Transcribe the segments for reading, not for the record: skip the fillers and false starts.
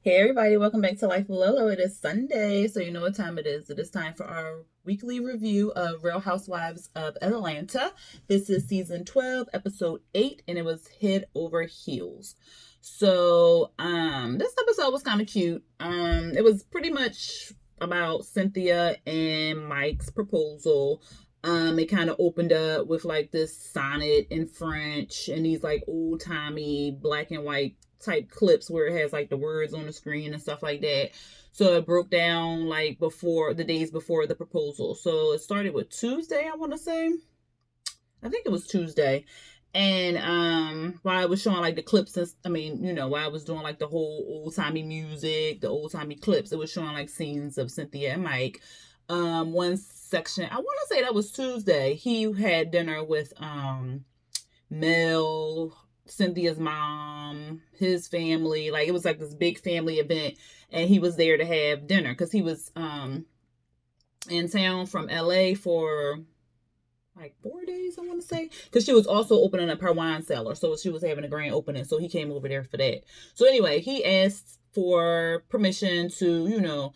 Hey everybody, welcome back to Life with Lolo. It is Sunday, so you know what time it is. It is time for our weekly review of Real Housewives of Atlanta. This is season 12, episode 8, and it was Head Over Heels. So, this episode was kind of cute. It was pretty much about Cynthia and Mike's proposal. It kind of opened up with like this sonnet in French and these like old timey black and white type clips where it has like the words on the screen and stuff like that. So it broke down like before the days before the proposal. So it started with Tuesday, I want to say. I think it was Tuesday. And while I was showing like the clips, while I was doing like the whole old timey music, the old timey clips, it was showing like scenes of Cynthia and Mike. One section, I want to say that was Tuesday. He had dinner with Mel, Cynthia's mom, his family. Like it was like this big family event, and he was there to have dinner because he was in town from LA for like 4 days, I want to say, because she was also opening up her wine cellar, so she was having a grand opening, so he came over there for that. So anyway, he asked for permission to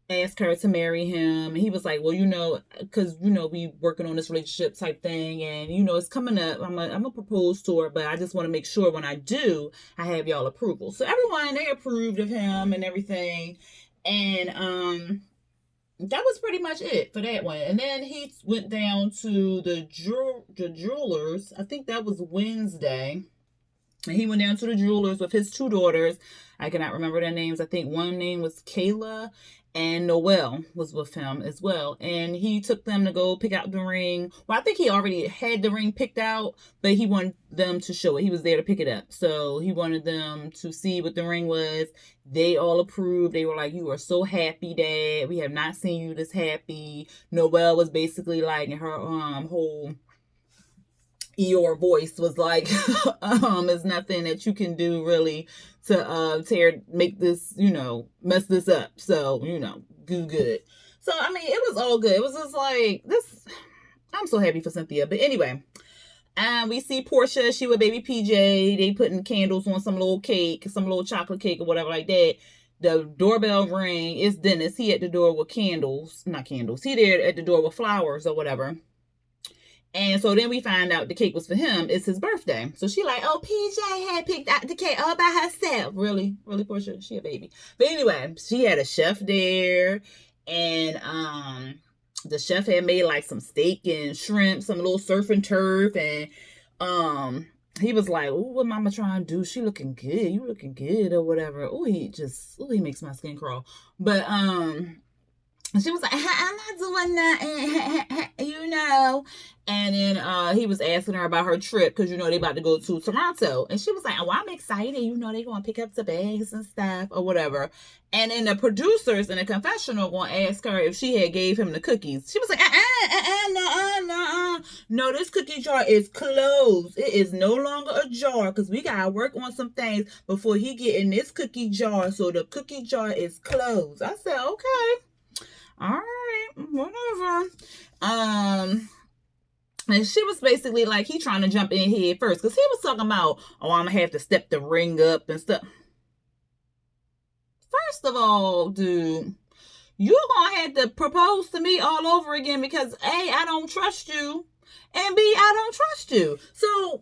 ask her to marry him, and he was like, well, because we working on this relationship type thing, and it's coming up. I'm gonna propose to her, but I just want to make sure when I do, I have y'all approval. So everyone, they approved of him and everything, and that was pretty much it for that one. And then he went down to the jewelers. I think that was Wednesday. And he went down to the jewelers with his two daughters. I cannot remember their names. I think one name was Kayla, and Noelle was with him as well. And he took them to go pick out the ring. Well, I think he already had the ring picked out, but he wanted them to show it. He was there to pick it up. So he wanted them to see what the ring was. They all approved. They were like, you are so happy, Dad. We have not seen you this happy. Noelle was basically like in her whole Eeyore voice was like, there's nothing that you can do really to make this, mess this up. So, do good. So, I mean, it was all good. It was just like this. I'm so happy for Cynthia. But anyway, we see Portia. She with baby PJ. They putting candles on some little cake, some little chocolate cake or whatever like that. The doorbell ring. It's Dennis. He at the door with candles. Not candles. He there at the door with flowers or whatever. And so then we find out the cake was for him. It's his birthday. So she like, oh, PJ had picked out the cake all by herself. Really? Really, Portia? She a baby. But anyway, she had a chef there. And the chef had made like some steak and shrimp, some little surf and turf. And he was like, oh, what mama trying to do? She looking good. You looking good or whatever. Oh, he makes my skin crawl. But she was like, I'm not doing nothing, And then he was asking her about her trip because, they about to go to Toronto. And she was like, oh, I'm excited. They going to pick up the bags and stuff or whatever. And then the producers in the confessional going to ask her if she had gave him the cookies. She was like, no, this cookie jar is closed. It is no longer a jar because we got to work on some things before he get in this cookie jar. So the cookie jar is closed. I said, okay. All right, whatever. And she was basically like, he trying to jump in head first because he was talking about, oh, I'm gonna have to step the ring up and stuff. First of all, dude, you're gonna have to propose to me all over again because A, I don't trust you, and B, I don't trust you. So,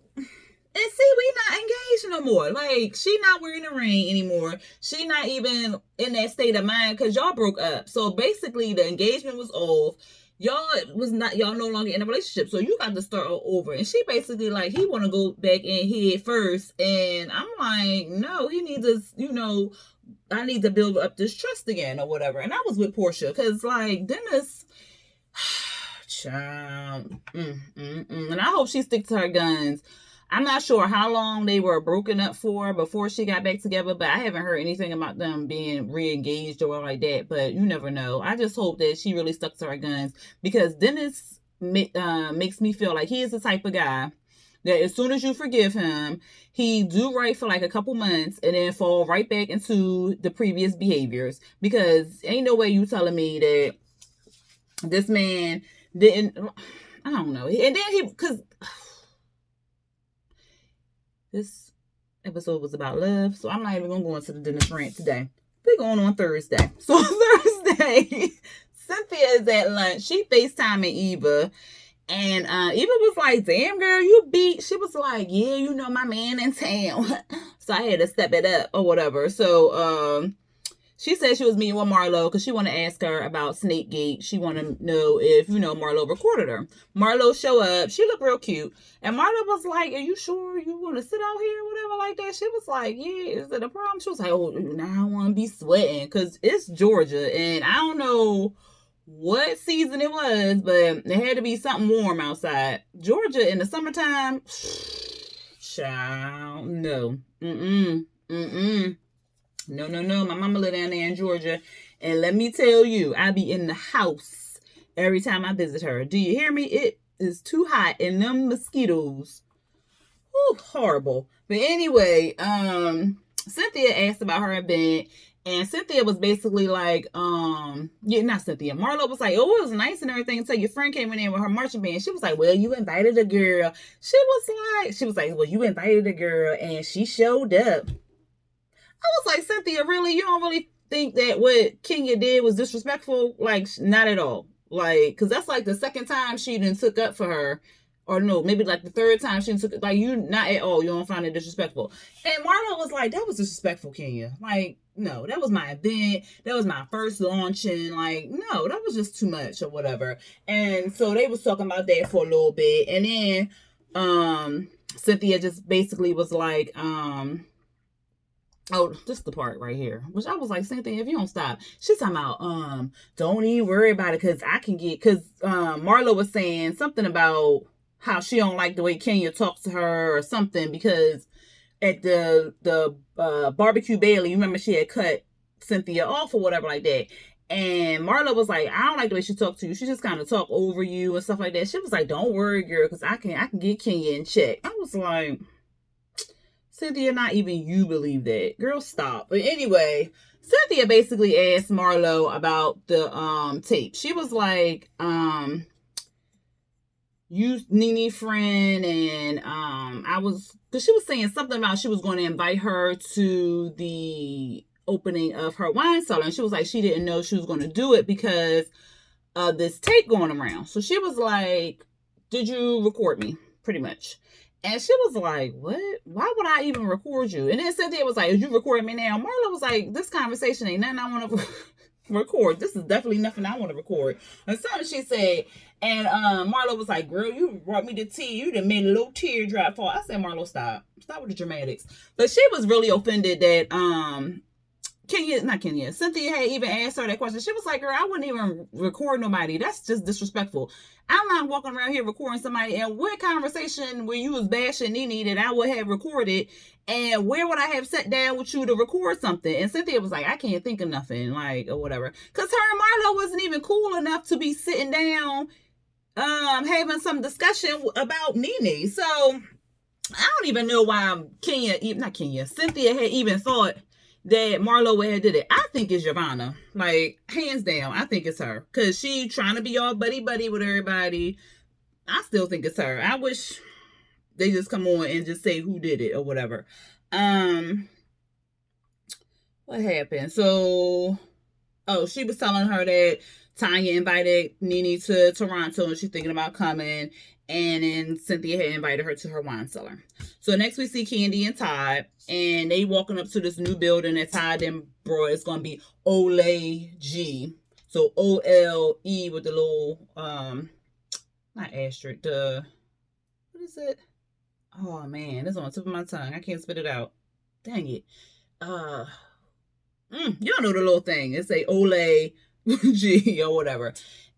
and see, we not engaged no more. Like, she not wearing a ring anymore. She not even in that state of mind because y'all broke up. So basically, the engagement was off. Y'all no longer in a relationship. So you got to start all over. And she basically like, he want to go back in head first. And I'm like, no, he needs to, I need to build up this trust again or whatever. And I was with Portia because like Dennis, child, and I hope she sticks to her guns. I'm not sure how long they were broken up for before she got back together, but I haven't heard anything about them being re-engaged or like that, but you never know. I just hope that she really stuck to her guns because Dennis makes me feel like he is the type of guy that as soon as you forgive him, he do right for like a couple months and then fall right back into the previous behaviors because ain't no way you telling me that this man didn't, I don't know. And then because this episode was about love, so I'm not even gonna go into the Dennis rant today. We're going on Thursday. So on Thursday, Cynthia is at lunch. She FaceTiming Eva. And Eva was like, damn, girl, you beat. She was like, yeah, you know, my man in town. So I had to step it up or whatever. So she said she was meeting with Marlo because she want to ask her about Snakegate. She want to know if, you know, Marlo recorded her. Marlo show up. She looked real cute. And Marlo was like, are you sure you want to sit out here or whatever like that? She was like, yeah, is it a problem? She was like, oh, now I don't want to be sweating because it's Georgia. And I don't know what season it was, but it had to be something warm outside. Georgia in the summertime, child, no. No. My mama live down there in Georgia, and let me tell you, I be in the house every time I visit her. Do you hear me? It is too hot, and them mosquitoes, whew, horrible. But anyway, Cynthia asked about her event. And Cynthia was basically like, yeah, not Cynthia. Marlo was like, oh, it was nice and everything until your friend came in with her marching band. She was like, well, you invited a girl. She was like, well, you invited a girl and she showed up. I was like, Cynthia, really? You don't really think that what Kenya did was disrespectful? Like, not at all. Like, because that's like the second time she done took up for her. Or no, maybe like the third time she took it. Like, you, not at all. You don't find it disrespectful. And Marlo was like, that was disrespectful, Kenya. Like, no, that was my event. That was my first launching. Like, no, that was just too much or whatever. And so they was talking about that for a little bit. And then Cynthia just basically was like, oh, this is the part right here. Which I was like, Cynthia, if you don't stop. She's talking about, don't even worry about it because I can get, because Marlo was saying something about how she don't like the way Kenya talks to her or something because at the barbecue Bailey, you remember she had cut Cynthia off or whatever like that. And Marlo was like, I don't like the way she talked to you. She just kind of talk over you and stuff like that. She was like, don't worry, girl, because I can get Kenya in check. I was like, Cynthia, not even you believe that. Girl, stop. But anyway, Cynthia basically asked Marlo about the tape. She was like, you Nene friend, and because she was saying something about she was going to invite her to the opening of her wine cellar, and she was like she didn't know she was going to do it because of this tape going around. So she was like, did you record me? Pretty much. And she was like, what? Why would I even record you? And then Cynthia was like, is you recording me now? Marlo was like, this conversation ain't nothing I want to record. This is definitely nothing I want to record. And something she said, and Marlo was like, girl, you brought me the tea. You done made a little teardrop fall. I said, Marlo, stop with the dramatics. But she was really offended that Cynthia had even asked her that question. She was like, girl, I wouldn't even record nobody. That's just disrespectful. I'm not walking around here recording somebody. And what conversation where you was bashing Nene that I would have recorded? And where would I have sat down with you to record something? And Cynthia was like, I can't think of nothing, like, or whatever. Because her and Marlo wasn't even cool enough to be sitting down having some discussion about Nene. So I don't even know why Cynthia had even thought that Marlo had did it. I think it's Giovanna. Like, hands down, I think it's her. Because she trying to be all buddy-buddy with everybody. I still think it's her. I wish they just come on and just say who did it or whatever. What happened? So, she was telling her that Tanya invited Nene to Toronto and she's thinking about coming. And then Cynthia had invited her to her wine cellar. So next we see Candy and Todd. And they walking up to this new building that Todd and bro, it's going to be Ole G. So O-L-E with the little, not asterisk, what is it? Oh man, it's on the tip of my tongue. I can't spit it out. Dang it. Y'all know the little thing. It's a Ole G or whatever.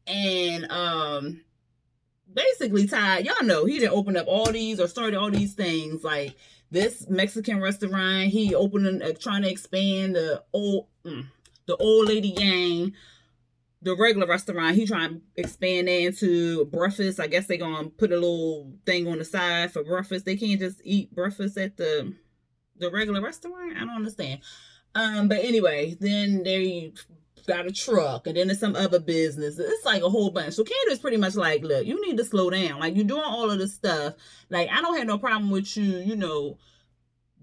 And, basically, Todd, y'all know he didn't open up all these or started all these things like this Mexican restaurant. He opening, trying to expand the old lady gang, the regular restaurant. He trying to expand that into breakfast. I guess they gonna put a little thing on the side for breakfast. They can't just eat breakfast at the regular restaurant. I don't understand. But anyway, then they got a truck, and then there's some other business. It's like a whole bunch. So Candace pretty much like, look, you need to slow down. Like, you're doing all of this stuff. Like, I don't have no problem with you,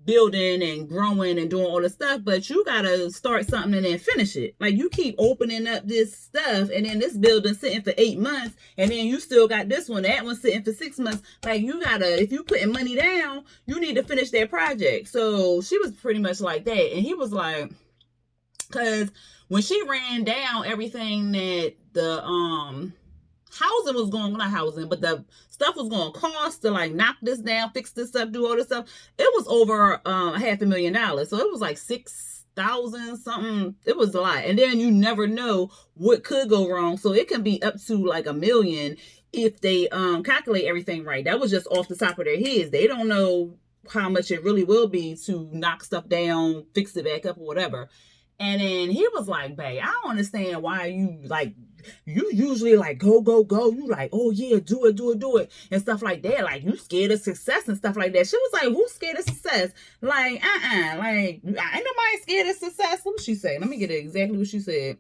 building and growing and doing all the stuff, but you gotta start something and then finish it. Like, you keep opening up this stuff, and then this building sitting for 8 months, and then you still got this one, that one sitting for 6 months. Like, you gotta, if you putting money down, you need to finish that project. So she was pretty much like that, and he was like, because when she ran down everything that the housing was going, not housing, but the stuff was going to cost to like knock this down, fix this up, do all this stuff, it was over $500,000. So it was like 6,000 something. It was a lot. And then you never know what could go wrong. So it can be up to like $1 million if they calculate everything right. That was just off the top of their heads. They don't know how much it really will be to knock stuff down, fix it back up, or whatever. And then he was like, babe, I don't understand why you like, you usually like go. You like, oh yeah, do it. And stuff like that. Like, you scared of success and stuff like that. She was like, who's scared of success? Like, like, ain't nobody scared of success. What did she say? Let me get it exactly what she said.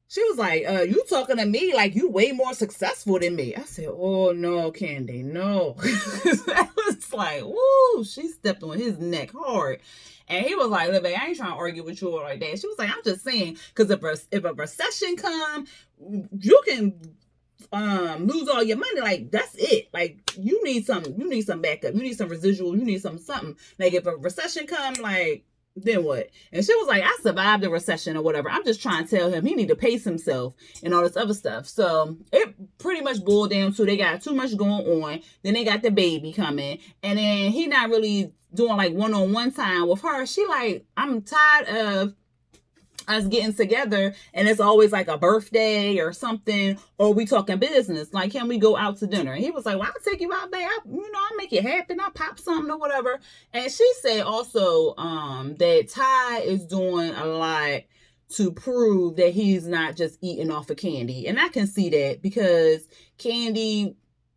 She was like, you talking to me like you way more successful than me. I said, oh no, Candy, no. That was like, woo, she stepped on his neck hard. And he was like, look, babe, I ain't trying to argue with you like that. She was like, I'm just saying, because if a recession come, you can lose all your money. Like, that's it. Like, you need some backup. You need some residual. You need something. Like, if a recession come, like, then what? And she was like, I survived the recession or whatever. I'm just trying to tell him he need to pace himself and all this other stuff. So it pretty much boiled down to they got too much going on. Then they got the baby coming. And then he not really doing like one-on-one time with her. She like, I'm tired of us getting together and it's always like a birthday or something, or we talking business. Like, can we go out to dinner? And he was like, well, I'll take you out there. I'll make it happen. I'll pop something or whatever. And she said also that Ty is doing a lot to prove that he's not just eating off of Candy. And I can see that, because Candy,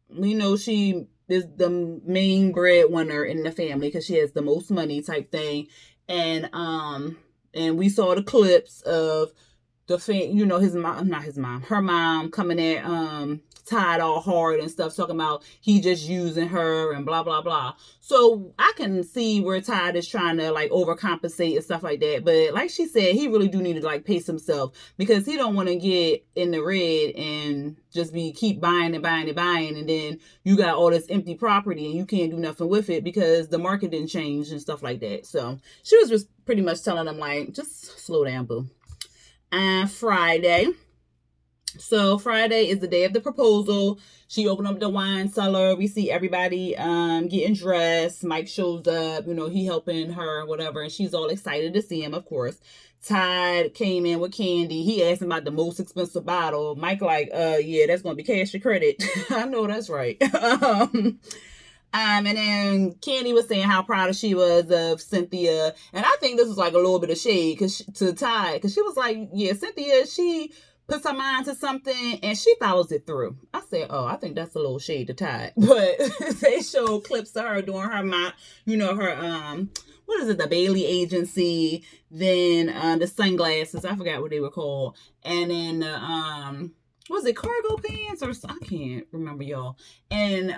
we know she is the main breadwinner in the family because she has the most money type thing. And we saw the clips of her mom coming at Todd all hard and stuff, talking about he just using her and blah blah blah. So I can see where Todd is trying to like overcompensate and stuff like that. But like she said, he really do need to like pace himself, because he don't want to get in the red and just keep buying, and then you got all this empty property and you can't do nothing with it because the market didn't change and stuff like that. So she was just pretty much telling him like, just slow down, boo. Friday. So Friday is the day of the proposal. She opened up the wine cellar. We see everybody getting dressed. Mike shows up, he helping her, whatever, and she's all excited to see him, of course. Todd came in with Candy. He asked him about the most expensive bottle. Mike like, yeah, that's gonna be cash or credit. I know that's right. And then Candy was saying how proud she was of Cynthia. And I think this was like a little bit of shade to Ty, because she was like, yeah, Cynthia, she puts her mind to something and she follows it through. I said, oh, I think that's a little shade to Ty. But they showed clips of her doing her, her, what is it, the Bailey agency, then the sunglasses, I forgot what they were called. And then, was it cargo pants or I can't remember, y'all. And,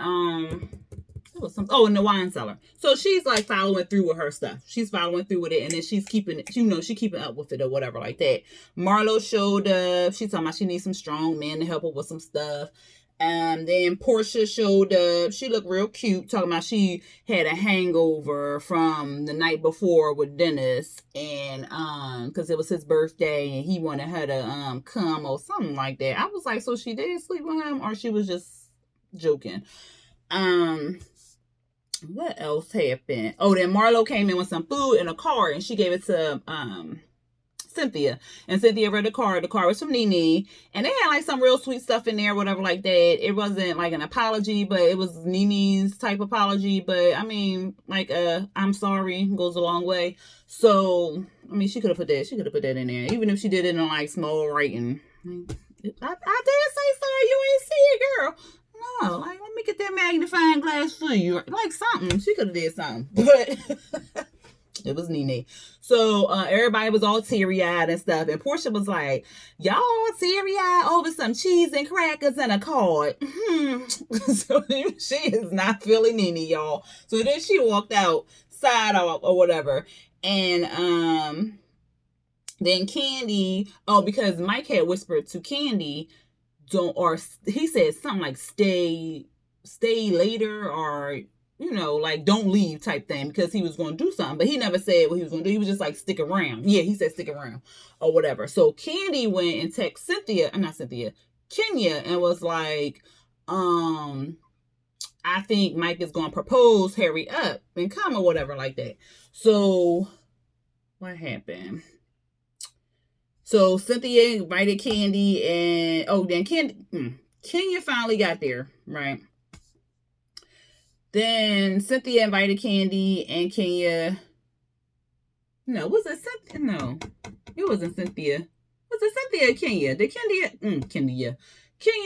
in the wine cellar. So she's like following through with her stuff. She's following through with it, and then she's keeping it, she keeping up with it or whatever like that. Marlo showed up. She's talking about she needs some strong men to help her with some stuff. Then Portia showed up. She looked real cute, talking about she had a hangover from the night before with Dennis, and because it was his birthday and he wanted her to come or something like that. I was like, so she did sleep with him or she was just joking? What else happened? Oh, then Marlo came in with some food in a card and she gave it to Cynthia. And Cynthia read the card. The card was from Nene. And they had like some real sweet stuff in there, whatever like that. It wasn't like an apology, but it was Nene's type apology. But I mean, like I'm sorry goes a long way. So I mean, she could have put that in there. Even if she did it in like small writing. I did say sorry, you ain't see it, girl. No, like, let me get that magnifying glass for you. Like something. She could have did something. But it was Nene. So everybody was all teary-eyed and stuff. And Portia was like, y'all teary-eyed over some cheese and crackers and a card. So she is not feeling Nene, y'all. So then she walked out side or whatever. And then Candy, because Mike had whispered to Candy, he said something like stay later, or like don't leave type thing, because he was going to do something, but he never said what he was going to do. He was just like stick around. Yeah, he said stick around or whatever. So Candy went and texted Kenya, and was like, I think Mike is going to propose, hurry up and come, or whatever like that. So what happened? So Cynthia invited Candy, and then Kenya finally got there, right? Then Cynthia invited Candy, and Kenya. No, was it Cynthia? No, it wasn't Cynthia. Was it Cynthia or Kenya? Did Kenya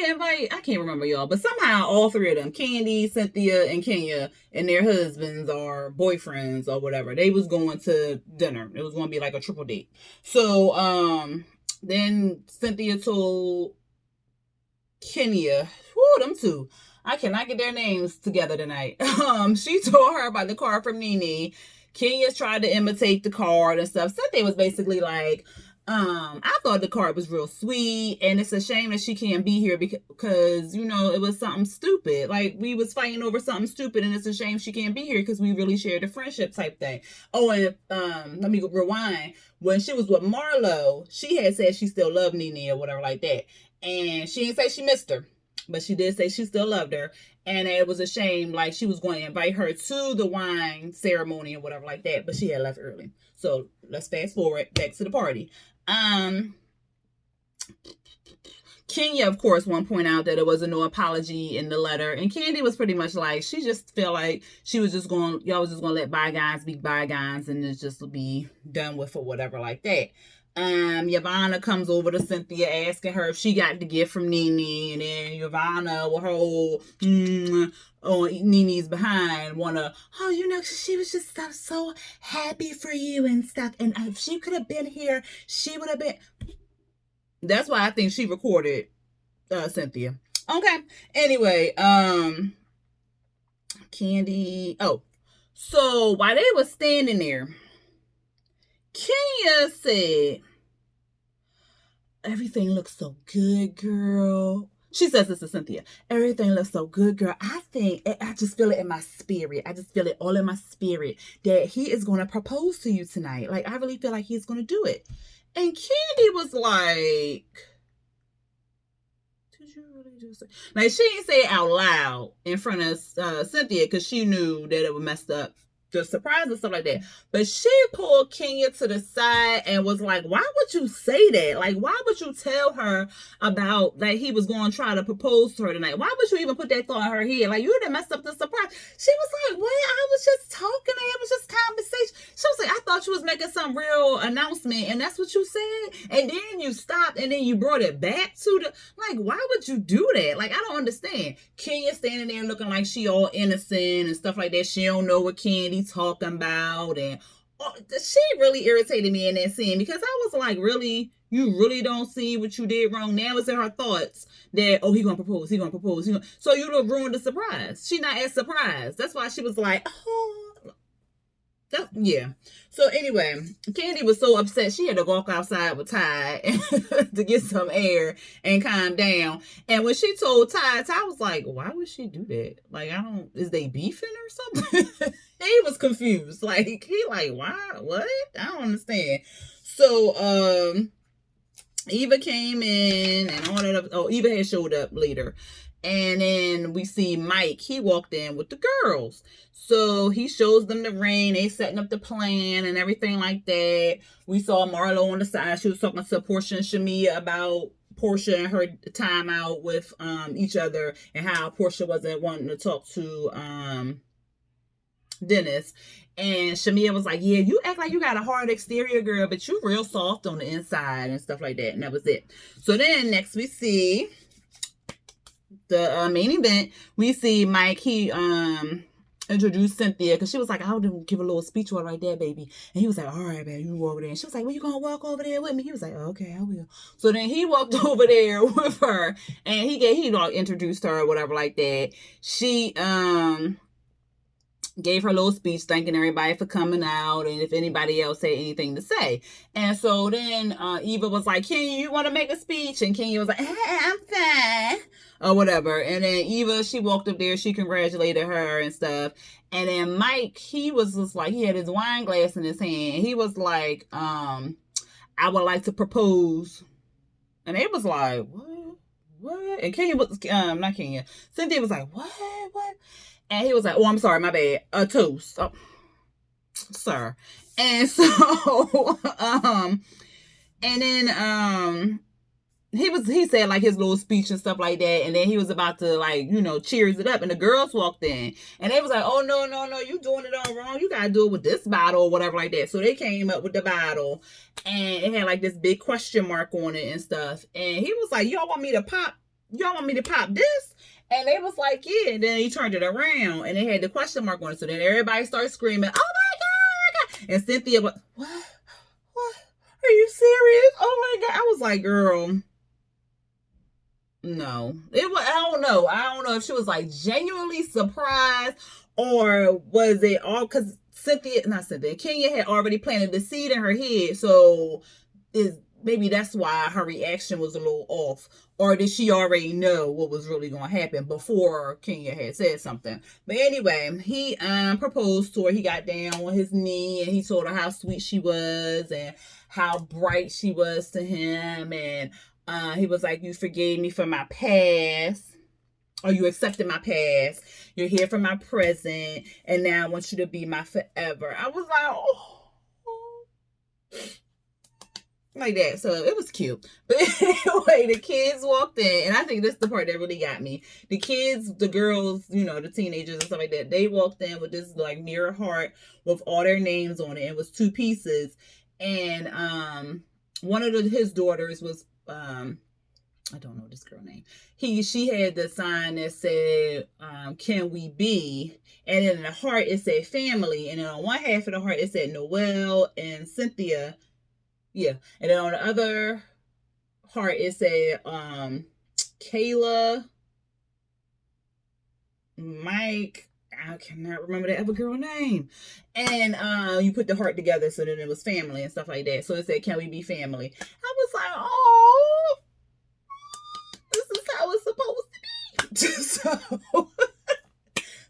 invite? I can't remember, y'all. But somehow all three of them, Candy, Cynthia, and Kenya, and their husbands or boyfriends or whatever, they was going to dinner. It was going to be like a triple date. So then Cynthia told Kenya, them two, I cannot get their names together tonight. She told her about the card from Nene. Kenya tried to imitate the card and stuff. Cynthia was basically like, I thought the card was real sweet, and it's a shame that she can't be here because it was something stupid. Like, we was fighting over something stupid, and it's a shame she can't be here because we really shared a friendship type thing. Oh, and let me rewind. When she was with Marlo, she had said she still loved Nene or whatever like that, and she didn't say she missed her, but she did say she still loved her, and it was a shame. Like, she was going to invite her to the wine ceremony or whatever like that, but she had left early. So let's fast forward back to the party. Kenya, of course, want to point out that there was no apology in the letter, and Candy was pretty much like, she just felt like y'all was just going to let bygones be bygones, and it just be done with or whatever like that. Yvonne comes over to Cynthia asking her if she got the gift from Nene, and then Yvonne with her old Nene's behind she was just so happy for you and stuff, and if she could have been here, she would have been. That's why I think she recorded Cynthia. Okay. Anyway, Candy. Oh, so while they were standing there, Kenya said, everything looks so good, girl. She says this to Cynthia. Everything looks so good, girl. I just feel it in my spirit. I just feel it all in my spirit that he is going to propose to you tonight. Like, I really feel like he's going to do it. And Candy was like, did you really just say? Like, she didn't say it out loud in front of Cynthia because she knew that it would mess up the surprise and stuff like that. But she pulled Kenya to the side and was like, why would you say that? Like, why would you tell her about that he was going to try to propose to her tonight? Why would you even put that thought in her head? Like, you would have messed up the surprise. She was like, what? I was just talking. It was just conversation. She was like, I thought you was making some real announcement, and that's what you said. And then you stopped, and then you brought it back to the, like, why would you do that? Like, I don't understand. Kenya standing there looking like she all innocent and stuff like that. She don't know what Candy talking about, and she really irritated me in that scene because I was like, really, you really don't see what you did wrong? Now it's in her thoughts that, he gonna propose, so you done ruined the surprise. She not as surprised. That's why she was like, yeah. So anyway, Candy was so upset she had to walk outside with Ty to get some air and calm down. And when she told Ty was like, why would she do that? Like, is they beefing or something? He was confused. Like, he like, why? What? I don't understand. So Eva came in and all that. Eva had showed up later. And then we see Mike. He walked in with the girls. So he shows them the ring. They setting up the plan and everything like that. We saw Marlo on the side. She was talking to Portia and Shamia about Portia and her time out with each other, and how Portia wasn't wanting to talk to Dennis. And Shamia was like, yeah, you act like you got a hard exterior, girl, but you real soft on the inside and stuff like that. And that was it. So then next we see the main event. We see Mike. He introduced Cynthia because she was like, I'll give a little speech right there, baby. And he was like, all right, man, you walk over there. And she was like, well, you gonna walk over there with me? He was like, okay, I will. So then he walked over there with her, and he introduced her or whatever like that. She gave her little speech thanking everybody for coming out and if anybody else had anything to say. And so then Eva was like, Kenya, you want to make a speech? And Kenya was like, I'm fine. Or whatever. And then Eva, she walked up there, she congratulated her and stuff. And then Mike, he was just like, he had his wine glass in his hand. He was like, I would like to propose. And it was like, what? And Kenya was, not Kenya, Cynthia was like, what? And he was like, oh, I'm sorry, my bad. A toast. Oh, sir. And so, and then, he said like his little speech and stuff like that. And then he was about to like, cheers it up. And the girls walked in and they was like, oh, no, you doing it all wrong. You got to do it with this bottle or whatever like that. So they came up with the bottle and it had like this big question mark on it and stuff. And he was like, y'all want me to pop this? And they was like, yeah. And then he turned it around and it had the question mark on it. So then everybody started screaming, oh my God. And Cynthia was, what? Are you serious? Oh my God. I was like, girl, no. I don't know if she was like genuinely surprised or was it all because Kenya had already planted the seed in her head. So maybe that's why her reaction was a little off. Or did she already know what was really going to happen before Kenya had said something? But anyway, he proposed to her. He got down on his knee and he told her how sweet she was and how bright she was to him. And he was like, you forgave me for my past. Or you accepted my past. You're here for my present. And now I want you to be my forever. I was like, oh. Like that. So it was cute. But anyway, the kids walked in, and I think this is the part that really got me. The kids, the girls, the teenagers and stuff like that, they walked in with this like mirror heart with all their names on it. It was 2 pieces. And one of his daughters was I don't know this girl name. She had the sign that said, can we be? And then in the heart it said family. And then on one half of the heart it said Noelle and Cynthia. Yeah. And then on the other heart, it said Kayla, Mike, I cannot remember that other girl name. And you put the heart together so that it was family and stuff like that. So it said, can we be family? I was like, oh, this is how it's supposed to be.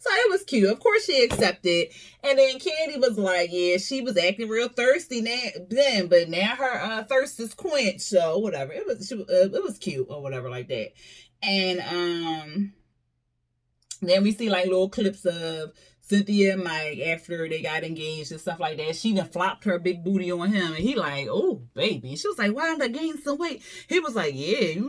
So it was cute. Of course she accepted. And then Candy was like, yeah, she was acting real thirsty then, but now her thirst is quenched. So whatever. It was cute or whatever like that. And then we see like little clips of Cynthia and Mike after they got engaged and stuff like that. She done flopped her big booty on him. And he like, oh, baby. She was like, why did I gain some weight? He was like, yeah, she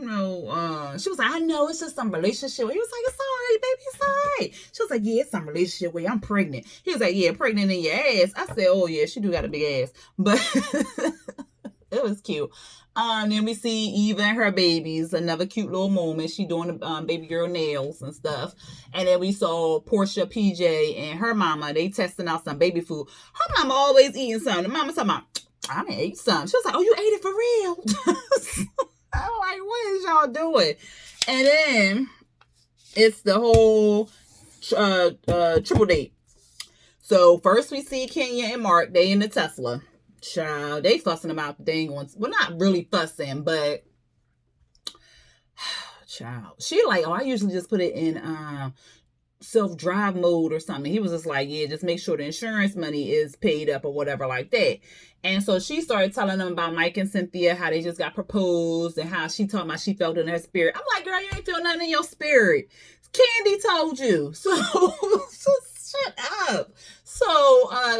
was like, I know it's just some relationship. He was like, it's all right, baby. It's all right. She was like, yeah, it's some relationship where I'm pregnant. He was like, yeah, pregnant in your ass. I said, oh, yeah, she do got a big ass. But it was cute. Then we see Eva and her babies, another cute little moment. She doing the baby girl nails and stuff. And then we saw Portia, PJ, and her mama. They testing out some baby food. Her mama always eating something. The mama talking about, I done ate something. She was like, oh, you ate it for real? I'm like, what is y'all doing? And then it's the whole triple date. So first we see Kenya and Mark. They in the Tesla. Child, they fussing about the dang ones. Well, not really fussing, but child, she like, oh, I usually just put it in self-drive mode or something. He was just like, yeah, just make sure the insurance money is paid up or whatever like that. And so she started telling them about Mike and Cynthia, how they just got proposed and how she talking about she felt in her spirit. I'm like, girl, you ain't feel nothing in your spirit. Candy told you. So just shut up. So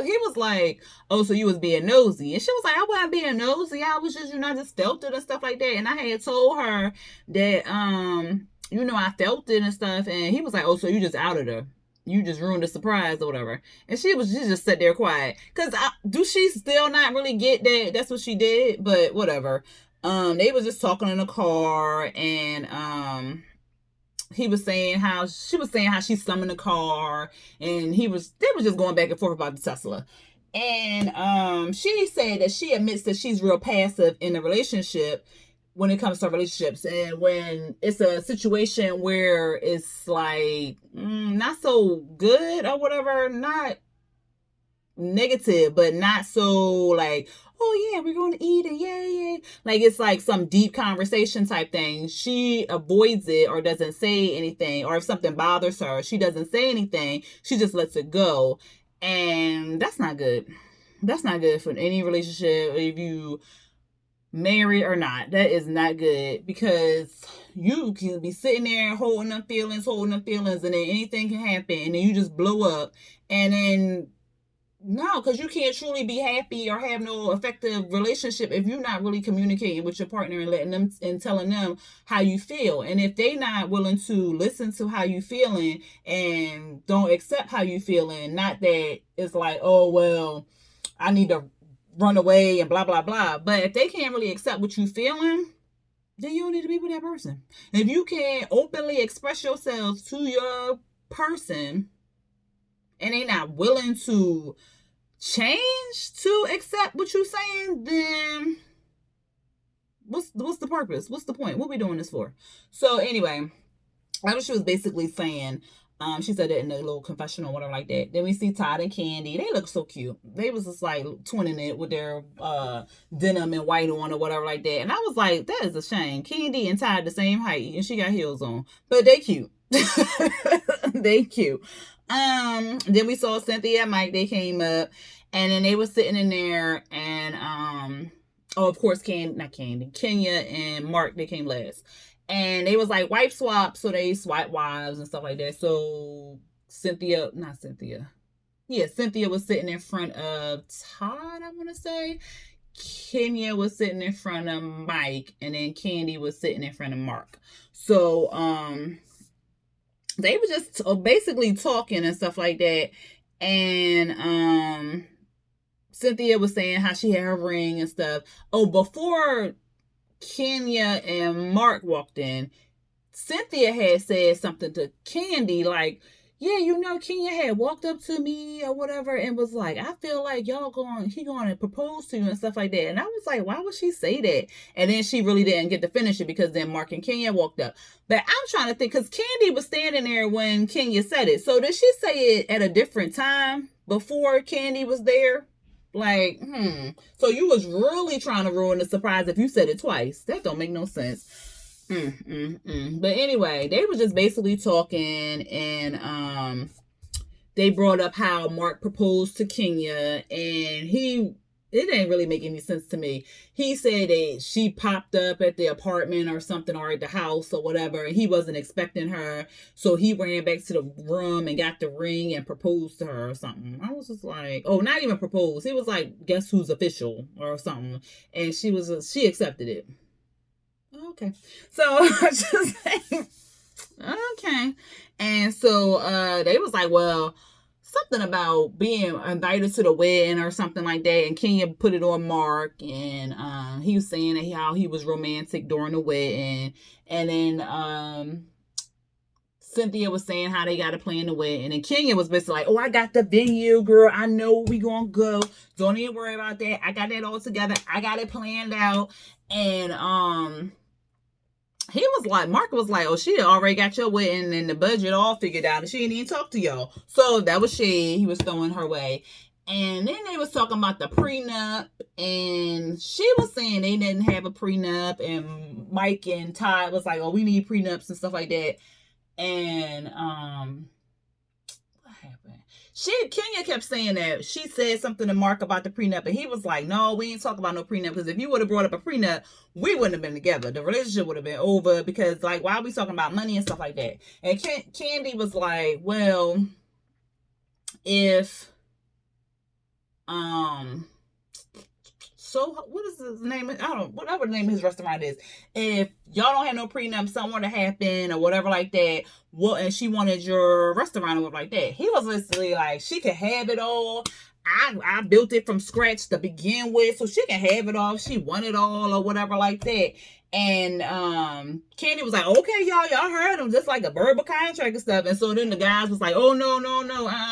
he was like, oh, so you was being nosy. And she was like, I wasn't being nosy. I was just, just felt it and stuff like that. And I had told her that, I felt it and stuff. And he was like, oh, so you just outed her. You just ruined the surprise or whatever. And she just sat there quiet. Because do she still not really get that that's what she did? But whatever. They was just talking in the car and she was saying how she summoned the car, and they was just going back and forth about the Tesla. And she said that she admits that she's real passive in the relationship, when it comes to relationships, and when it's a situation where it's like not so good or whatever, not negative, but not so like, oh yeah, we're going to eat and yay. Like it's like some deep conversation type thing. She avoids it or doesn't say anything. Or if something bothers her, she doesn't say anything. She just lets it go. And that's not good. That's not good for any relationship. If you married or not, that is not good, because you can be sitting there holding them feelings, and then anything can happen, and then you just blow up, and then no, because you can't truly be happy or have no effective relationship if you're not really communicating with your partner and letting them and telling them how you feel. And if they not willing to listen to how you feeling and don't accept how you feeling, not that it's like, oh well, I need to run away and blah blah blah. But if they can't really accept what you feeling, then you don't need to be with that person. If you can't openly express yourself to your person and they not willing to change to accept what you're saying, then what's the purpose? What's the point? What we doing this for? So anyway, that's what she was basically saying. She said it in a little confessional or whatever like that. Then we see Todd and Candy. They look so cute. They was just like twinning it with their denim and white on or whatever like that. And I was like, that is a shame. Candy and Todd the same height and she got heels on. But they cute. They cute. Then we saw Cynthia and Mike. They came up and then they were sitting in there and of course Kenya and Mark, they came last. And they was like wife swap, so they swap wives and stuff like that. So Cynthia was sitting in front of Todd, I want to say. Kenya was sitting in front of Mike, and then Candy was sitting in front of Mark. So they were just basically talking and stuff like that. And Cynthia was saying how she had her ring and stuff. Oh, before Kenya and Mark walked in, Cynthia had said something to Candy like, yeah, Kenya had walked up to me or whatever and was like, I feel like he going to propose to you and stuff like that. And I was like, why would she say that? And then she really didn't get to finish it because then Mark and Kenya walked up. But I'm trying to think, because Candy was standing there when Kenya said it. So did she say it at a different time before Candy was there? Like, so you was really trying to ruin the surprise if you said it twice. That don't make no sense. But anyway, they were just basically talking, and they brought up how Mark proposed to Kenya, and it didn't really make any sense to me. He said that she popped up at the apartment or something, or at the house or whatever, and he wasn't expecting her. So he ran back to the room and got the ring and proposed to her or something. I was just like, oh, not even proposed. He was like, guess who's official or something. And she accepted it. Okay. So I just saying, okay. And so they was like, well, something about being invited to the wedding or something like that, and Kenya put it on Mark, and he was saying how he was romantic during the wedding, and then Cynthia was saying how they got to plan the wedding, and Kenya was basically like, oh, I got the venue, girl, I know we gonna go, don't even worry about that, I got that all together, I got it planned out. And Mark was like, oh, she already got your wedding and the budget all figured out, and she didn't even talk to y'all. So that was shade he was throwing her way. And then they was talking about the prenup, and she was saying they didn't have a prenup, and Mike and Todd was like, oh, we need prenups and stuff like that. And what happened? Kenya kept saying that she said something to Mark about the prenup, and he was like, no, we ain't talking about no prenup, because if you would have brought up a prenup, we wouldn't have been together. The relationship would have been over, because like, why are we talking about money and stuff like that? And Candy was like, well, if so what is his name? Whatever the name of his restaurant is. If y'all don't have no prenup, something were to happen or whatever like that, and she wanted your restaurant or whatever like that, he was literally like, she could have it all. I built it from scratch to begin with, so she can have it all if she want it all or whatever like that. And Candy was like, okay, y'all heard him, just like a verbal contract and stuff. And so then the guys was like, oh, no,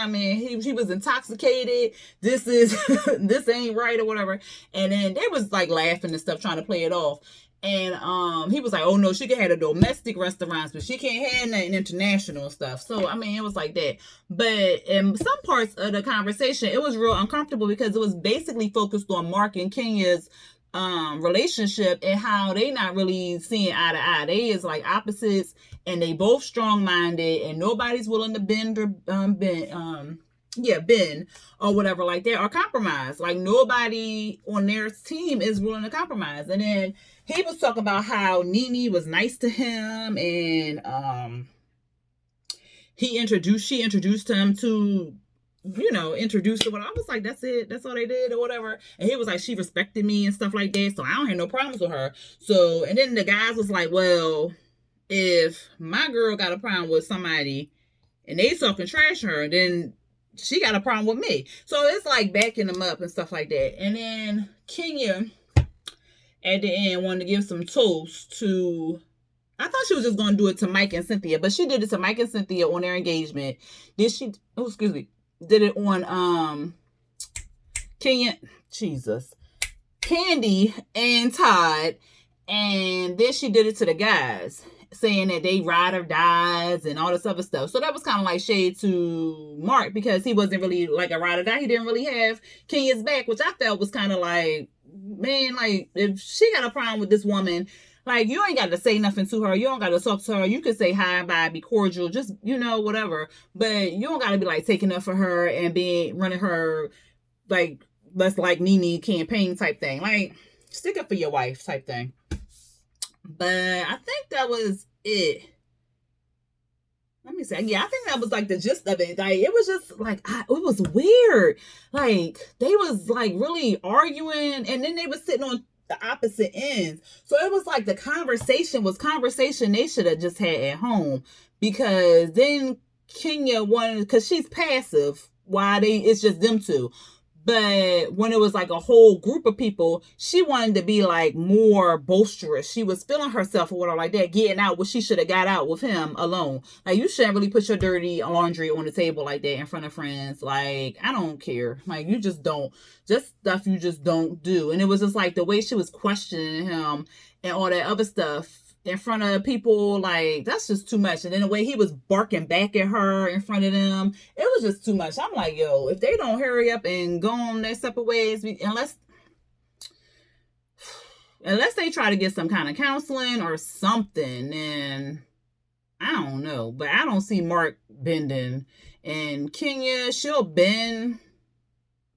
man, he was intoxicated, this ain't right or whatever. And then they was like laughing and stuff, trying to play it off. And he was like, oh no, she can have the domestic restaurants, but she can't have nothing international and stuff. So I mean, it was like that. But in some parts of the conversation, it was real uncomfortable because it was basically focused on Mark and Kenya's relationship and how they not really seeing eye to eye. They is like opposites, and they both strong minded, and nobody's willing to bend or bend or whatever like that, or compromise. Like nobody on their team is willing to compromise. And then he was talking about how Nene was nice to him, and she introduced him to, introduced to what I was like, that's it, that's all they did or whatever. And he was like, she respected me and stuff like that, so I don't have no problems with her. So, and then the guys was like, well, if my girl got a problem with somebody and they talking trash to her, then she got a problem with me. So it's like backing them up and stuff like that. And then Kenya at the end wanted to give some toast to, I thought she was just going to do it to Mike and Cynthia, but she did it to Mike and Cynthia on their engagement. Did it on Kenya, Jesus, Candy and Todd, and then she did it to the guys, saying that they ride or dies and all this other stuff. So that was kind of like shade to Mark because he wasn't really like a ride or die. He didn't really have Kenya's back, which I felt was kind of like, man, like if she got a problem with this woman, like you ain't got to say nothing to her. You don't got to talk to her. You could say hi, bye, be cordial, just, whatever. But you don't got to be like taking up for her and running her like, that's like Nene campaign type thing. Like stick up for your wife type thing. But I think that was it. Let me say, yeah, I think that was like the gist of it. Like it was just like it was weird. Like they was like really arguing, and then they was sitting on the opposite ends. So it was like the conversation they should have just had at home, because then Kenya wanted, because she's passive while it's just them two. But when it was like a whole group of people, she wanted to be like more boisterous. She was feeling herself or whatever like that, getting out what she should have got out with him alone. Like you shouldn't really put your dirty laundry on the table like that in front of friends. Like I don't care. Like you just don't. Just stuff you just don't do. And it was just like the way she was questioning him and all that other stuff in front of people, like that's just too much. And then the way he was barking back at her in front of them, it was just too much. I'm like, yo, if they don't hurry up and go on their separate ways, unless they try to get some kind of counseling or something, then I don't know. But I don't see Mark bending. And Kenya, she'll bend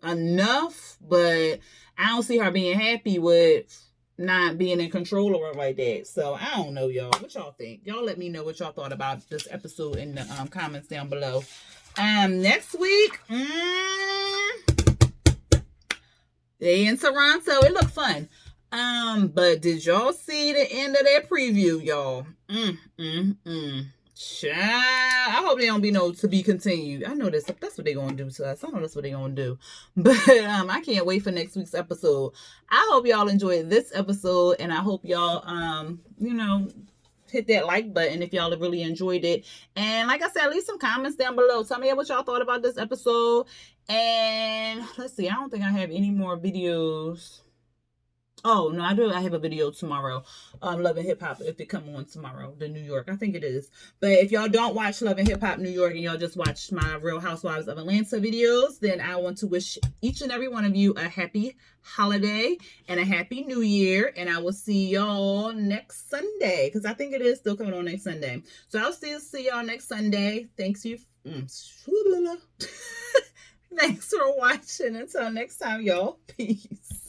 enough, but I don't see her being happy with not being in control or like that. So I don't know, y'all. What y'all think? Y'all let me know what y'all thought about this episode in the comments down below. Next week, they in Toronto. It looked fun. But did y'all see the end of that preview, y'all? Child, I hope they don't be no to be continued. I know that's what they're gonna do to us. I know that's what they're gonna do. But I can't wait for next week's episode. I hope y'all enjoyed this episode, and I hope y'all hit that like button if y'all have really enjoyed it. And like I said, leave some comments down below. Tell me what y'all thought about this episode. And let's see, I don't think I have any more videos. Oh, no, I do. I have a video tomorrow. Love and Hip Hop, if it come on tomorrow, the New York. I think it is. But if y'all don't watch Love and Hip Hop New York and y'all just watch my Real Housewives of Atlanta videos, then I want to wish each and every one of you a happy holiday and a happy new year. And I will see y'all next Sunday, because I think it is still coming on next Sunday. So I'll still see y'all next Sunday. Thanks for watching. Until next time, y'all. Peace.